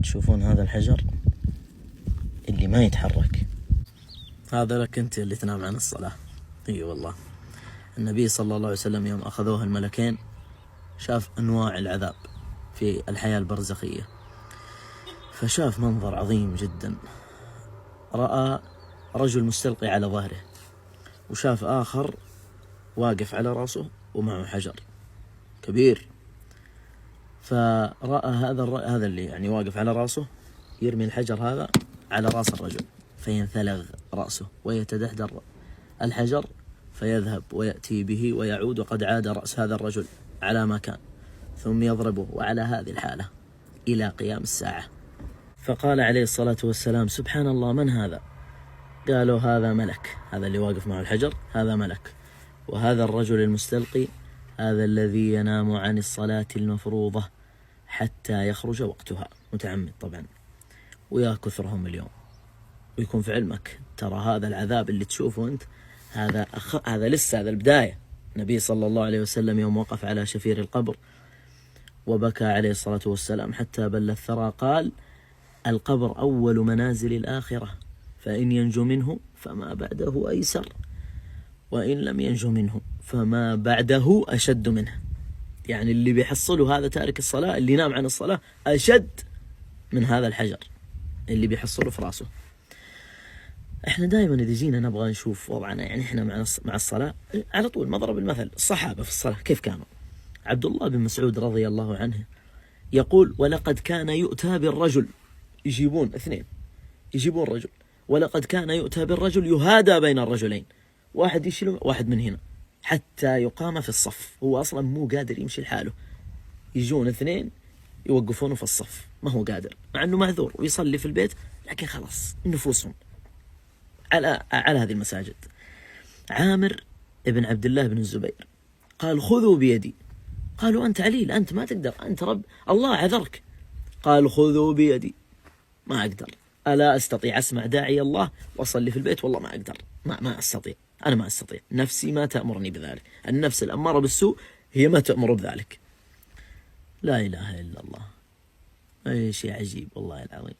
تشوفون هذا الحجر اللي ما يتحرك، هذا لك أنت اللي تنام عن الصلاة. اي والله، النبي صلى الله عليه وسلم يوم أخذوه الملكين شاف أنواع العذاب في الحياة البرزخية، فشاف منظر عظيم جدا. رأى رجل مستلقي على ظهره، وشاف آخر واقف على رأسه ومعه حجر كبير. فرأى هذا اللي يعني واقف على رأسه يرمي الحجر هذا على رأس الرجل، فينثلغ رأسه ويتدحدر الحجر، فيذهب ويأتي به ويعود وقد عاد رأس هذا الرجل على ما كان، ثم يضربه، وعلى هذه الحالة إلى قيام الساعة. فقال عليه الصلاة والسلام: سبحان الله، من هذا؟ قالوا: هذا ملك، هذا اللي واقف معه الحجر هذا ملك، وهذا الرجل المستلقي هذا الذي ينام عن الصلاة المفروضة حتى يخرج وقتها، متعمد طبعا. ويا كثرهم اليوم. ويكون في علمك ترى هذا العذاب اللي تشوفه أنت هذا لسه هذا البداية. النبي صلى الله عليه وسلم يوم وقف على شفير القبر وبكى عليه الصلاة والسلام حتى بل الثرى قال: القبر أول منازل الآخرة، فإن ينجو منه فما بعده أيسر، وإن لم ينجو منه فما بعده أشد منه. يعني اللي بيحصله هذا تارك الصلاة اللي نام عن الصلاة أشد من هذا الحجر اللي بيحصله في راسه. احنا دائما إذا جينا نبغى نشوف وضعنا، يعني احنا مع الصلاة على طول مضرب المثل الصحابة في الصلاة كيف كانوا. عبد الله بن مسعود رضي الله عنه يقول: ولقد كان يؤتى بالرجل، يجيبون اثنين، يجيبون رجل، ولقد كان يؤتى بالرجل يهادى بين الرجلين، واحد يشيل واحد من هنا حتى يقام في الصف، هو أصلا مو قادر يمشي لحاله، يجون اثنين يوقفونه في الصف، ما هو قادر، مع أنه معذور ويصلي في البيت، لكن خلاص نفوسهم على هذه المساجد. عامر ابن عبد الله بن الزبير قال: خذوا بيدي. قالوا: أنت عليل، أنت ما تقدر، أنت رب الله عذرك. قال: خذوا بيدي، ما أقدر، ألا أستطيع أسمع داعي الله وأصلي في البيت؟ والله ما أقدر، ما أستطيع، أنا ما أستطيع، نفسي ما تأمرني بذلك، النفس الأمارة بالسوء هي ما تأمر بذلك. لا إله إلا الله، أي شيء عجيب والله العظيم.